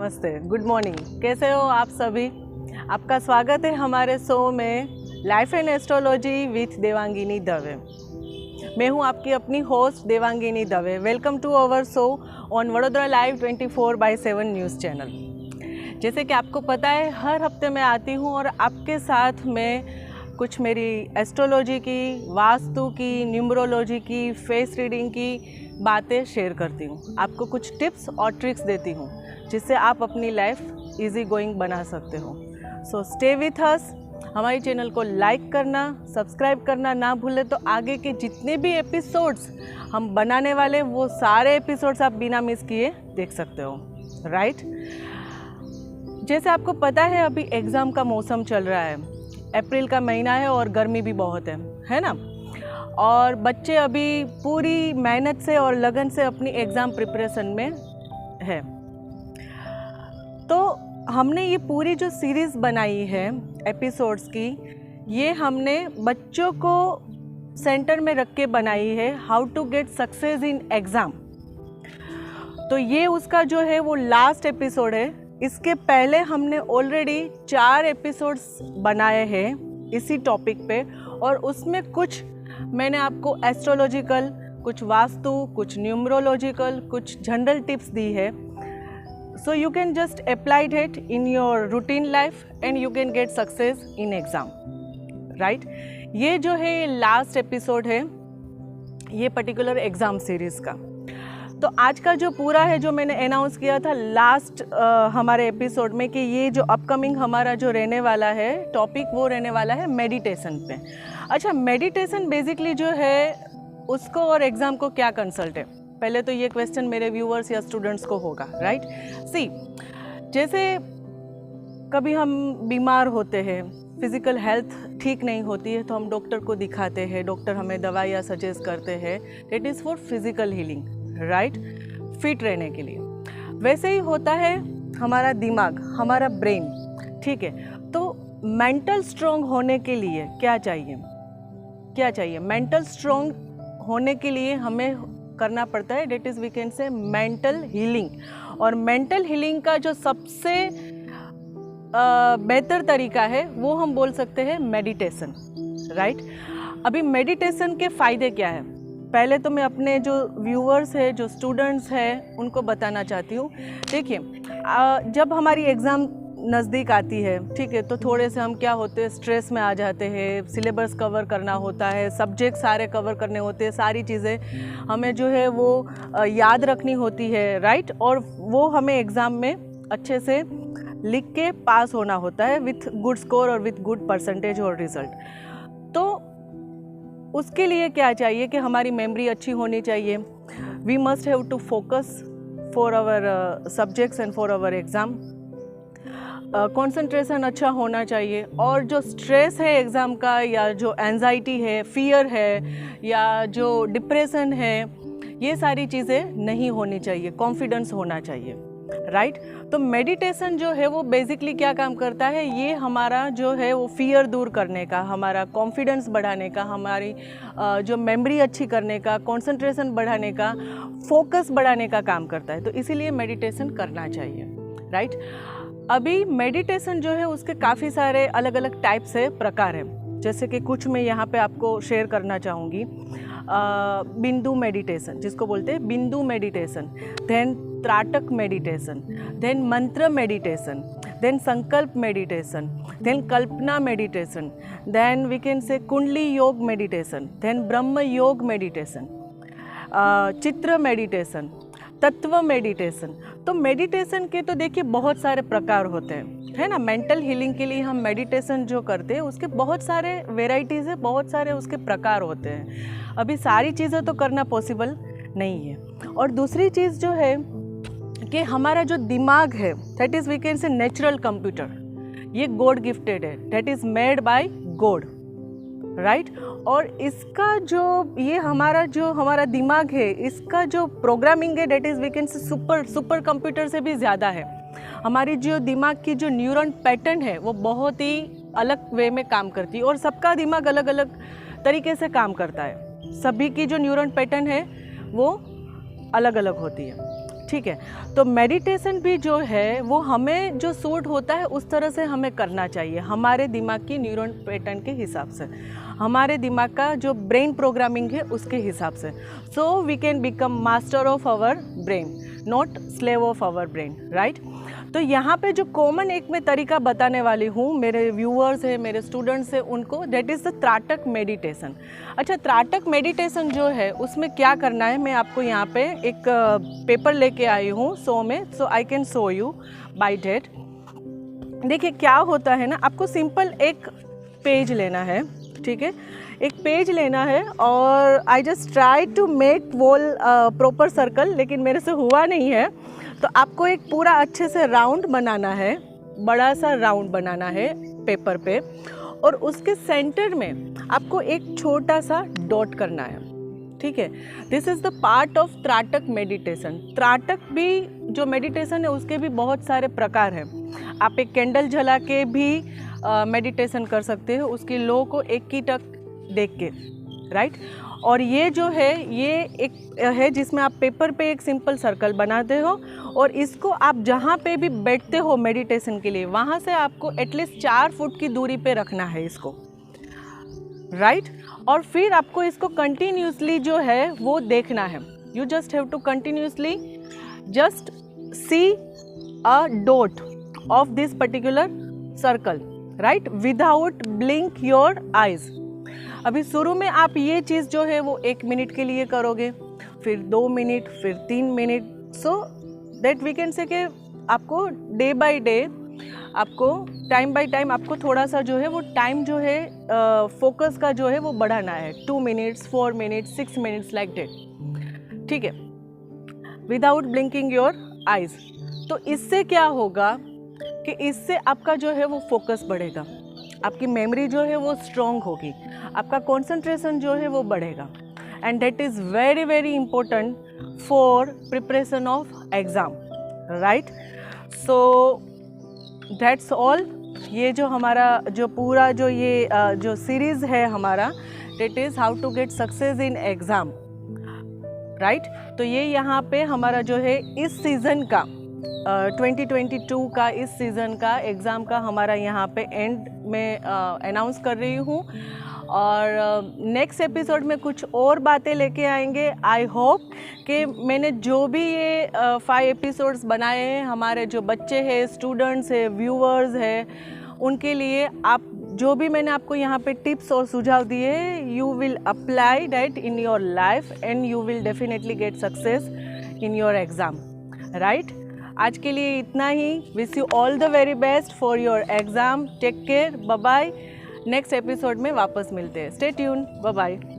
नमस्ते, good morning. कैसे हो आप सभी? आपका स्वागत है हमारे शो में life and astrology with Devangini Dave. मैं हूं आपकी अपनी host Devangini Dave. Welcome to our show on Vadodara live 24/7 news channel. जैसे कि आपको पता है, हर हफ्ते मैं आती हूं और आपके साथ में कुछ मेरी एस्ट्रोलॉजी की, वास्तु की, न्यूमरोलॉजी की, फेस रीडिंग की बातें शेयर करती हूँ। आपको कुछ टिप्स और ट्रिक्स देती हूँ जिससे आप अपनी लाइफ इजी गोइंग बना सकते हो। So stay with us. हमारे चैनल को लाइक करना, सब्सक्राइब करना ना भूलें, तो आगे के जितने भी एपिसोड्स हम बनाने वाले वो सारे एपिसोड्स आप बिना मिस किए देख सकते हो, राइट? जैसे आपको पता है, अभी एग्ज़ाम का मौसम चल रहा है, अप्रैल का महीना है और गर्मी भी बहुत है ना? और बच्चे अभी पूरी मेहनत से और लगन से अपनी एग्ज़ाम प्रिपरेशन में है। तो हमने ये पूरी जो सीरीज़ बनाई है एपिसोड्स की, ये हमने बच्चों को सेंटर में रख के बनाई है, how to get success in exam. तो ये उसका जो है वो लास्ट एपिसोड है। इसके पहले हमने ऑलरेडी 4 एपिसोड्स बनाए हैं इसी टॉपिक पे, और उसमें कुछ मैंने आपको एस्ट्रोलॉजिकल, कुछ वास्तु, कुछ न्यूमरोलॉजिकल, कुछ जनरल टिप्स दी है। So you can just apply it in your routine life and you can get success in exam, right? ये जो है लास्ट एपिसोड है ये पर्टिकुलर एग्ज़ाम सीरीज़ का। तो आज का जो पूरा है, जो मैंने अनाउंस किया था लास्ट हमारे एपिसोड में, कि ये जो अपकमिंग हमारा जो रहने वाला है टॉपिक, वो रहने वाला है मेडिटेशन पे। अच्छा, मेडिटेशन बेसिकली जो है उसको और एग्ज़ाम को क्या कंसल्ट है? पहले तो ये क्वेश्चन मेरे व्यूअर्स या स्टूडेंट्स को होगा, राइट? सी, जैसे कभी हम बीमार होते हैं, फिज़िकल हेल्थ ठीक नहीं होती है, तो हम डॉक्टर को दिखाते हैं, डॉक्टर हमें दवाइयाँ सजेस्ट करते हैं। That is for physical healing, right? Fit रहने के लिए। वैसे ही होता है हमारा दिमाग, हमारा ब्रेन, ठीक है? तो मेंटल स्ट्रॉन्ग होने के लिए क्या चाहिए? मेंटल स्ट्रॉन्ग होने के लिए हमें करना पड़ता है, that is we can say mental healing. और मेंटल हीलिंग का जो सबसे बेहतर तरीका है वो हम बोल सकते हैं मेडिटेशन, राइट? अभी मेडिटेशन के फ़ायदे क्या है? पहले तो मैं अपने जो व्यूअर्स हैं, जो स्टूडेंट्स हैं, उनको बताना चाहती हूँ। देखिए, जब हमारी एग्ज़ाम नज़दीक आती है, ठीक है, तो थोड़े से हम क्या होते हैं, स्ट्रेस में आ जाते हैं। सिलेबस कवर करना होता है, सब्जेक्ट सारे कवर करने होते हैं, सारी चीज़ें हमें जो है वो याद रखनी होती है, राइट? और वो हमें एग्ज़ाम में अच्छे से लिख के पास होना होता है विथ गुड स्कोर और विथ गुड परसेंटेज और रिज़ल्ट। तो उसके लिए क्या चाहिए कि हमारी मेमोरी अच्छी होनी चाहिए। We must have to focus for our subjects and for our exam. Concentration अच्छा होना चाहिए, और जो स्ट्रेस है एग्ज़ाम का, या जो एंजाइटी है, फियर है, या जो डिप्रेशन है, ये सारी चीज़ें नहीं होनी चाहिए। कॉन्फिडेंस होना चाहिए, राइट? तो मेडिटेशन जो है वो बेसिकली क्या काम करता है, ये हमारा जो है वो फियर दूर करने का, हमारा कॉन्फिडेंस बढ़ाने का, हमारी जो मेमोरी अच्छी करने का, कंसंट्रेशन बढ़ाने का, फोकस बढ़ाने का काम करता है। तो इसीलिए मेडिटेशन करना चाहिए, राइट? अभी मेडिटेशन जो है उसके काफ़ी सारे अलग अलग टाइप से प्रकार हैं, जैसे कि कुछ मैं यहाँ पे आपको शेयर करना चाहूँगी। बिंदु मेडिटेशन, जिसको बोलते हैं बिंदु मेडिटेशन, देन त्राटक meditation, then mantra meditation, then संकल्प मेडिटेशन, देन कल्पना meditation, then we can say कुंडली योग मेडिटेशन, देन ब्रह्म योग मेडिटेशन, चित्र मेडिटेशन, तत्व मेडिटेशन। तो मेडिटेशन के तो देखिए बहुत सारे प्रकार होते हैं, है ना? मेंटल हीलिंग के लिए हम मेडिटेशन जो करते हैं उसके बहुत सारे वेराइटीज़ है, बहुत सारे उसके प्रकार होते हैं। अभी सारी चीज़ें तो करना पॉसिबल नहीं है। और दूसरी चीज़ जो है कि हमारा जो दिमाग है, that is we can say natural computer, ये गॉड गिफ्टेड है, that is made by God, right? और इसका जो ये हमारा दिमाग है, इसका जो प्रोग्रामिंग है, that is we can say super computer से भी ज़्यादा है। हमारी जो दिमाग की जो न्यूरॉन पैटर्न है वो बहुत ही अलग वे में काम करती है, और सबका दिमाग अलग अलग तरीके से काम करता है। सभी की जो न्यूरॉन पैटर्न है वो अलग अलग होती है, ठीक है। तो मेडिटेशन भी जो है वो हमें जो सूट होता है उस तरह से हमें करना चाहिए, हमारे दिमाग की न्यूरॉन पैटर्न के हिसाब से, हमारे दिमाग का जो ब्रेन प्रोग्रामिंग है उसके हिसाब से। So we can become master of our brain, not slave of our brain, right. तो यहाँ पे जो कॉमन एक मैं तरीका बताने वाली हूँ, मेरे व्यूअर्स हैं, मेरे स्टूडेंट्स हैं उनको, दैट इज़ द त्राटक मेडिटेशन। अच्छा, त्राटक मेडिटेशन जो है उसमें क्या करना है, मैं आपको यहाँ पे एक पेपर लेके आई हूँ शो में, so I can show you by date. देखिए क्या होता है ना, आपको सिंपल एक पेज लेना है, ठीक है, एक पेज लेना है और I just try to make wall proper circle, लेकिन मेरे से हुआ नहीं है। तो आपको एक पूरा अच्छे से राउंड बनाना है, बड़ा सा राउंड बनाना है पेपर पे, और उसके सेंटर में आपको एक छोटा सा डॉट करना है, ठीक है। This is the part of trataka meditation. Trataka भी जो मेडिटेशन है उसके भी बहुत सारे प्रकार हैं। आप एक कैंडल जला के भी मेडिटेशन कर सकते हो, उसकी लो को एक की टक देख के, राइट। और ये जो है ये एक है जिसमें आप पेपर पे एक सिंपल सर्कल बनाते हो और इसको आप जहाँ पे भी बैठते हो मेडिटेशन के लिए वहाँ से आपको एटलीस्ट 4 फुट की दूरी पे रखना है इसको, राइट। और फिर आपको इसको कंटिन्यूसली जो है वो देखना है। You just have to continuously just see a dot of this particular circle, right, without blink your eyes. अभी शुरू में आप ये चीज़ जो है वो 1 मिनट के लिए करोगे, फिर 2 मिनट, फिर 3 minute, so that we can say कि आपको डे बाय डे, आपको टाइम बाय टाइम आपको थोड़ा सा जो है वो टाइम जो है फोकस का जो है वो बढ़ाना है, 2 minutes, 4 minutes, 6 minutes like that, ठीक है, विदाउट ब्लिंकिंग योर आइज। तो इससे क्या होगा कि इससे आपका जो है वो फोकस बढ़ेगा, आपकी मेमोरी जो है वो स्ट्रॉन्ग होगी, आपका कंसंट्रेशन जो है वो बढ़ेगा, and that is very very important for preparation of exam, right. So that's all. ये जो हमारा जो पूरा जो ये जो सीरीज़ है हमारा, that is how to get success in exam, right. तो ये यहाँ पे हमारा जो है इस सीज़न का 2022 का इस सीज़न का एग्ज़ाम का हमारा यहाँ पे एंड में अनाउंस कर रही हूँ, और नेक्स्ट एपिसोड में कुछ और बातें लेके आएंगे। आई होप कि मैंने जो भी ये 5 एपिसोड्स बनाए हैं, हमारे जो बच्चे हैं, स्टूडेंट्स हैं, व्यूअर्स हैं, उनके लिए आप जो भी मैंने आपको यहाँ पे टिप्स और सुझाव दिए, you will apply that in your life and you will definitely get success in your exam, right. आज के लिए इतना ही। Wish you all the very best for your exam. Take care, bye bye. Next episode में वापस मिलते हैं। Stay tune, bye bye.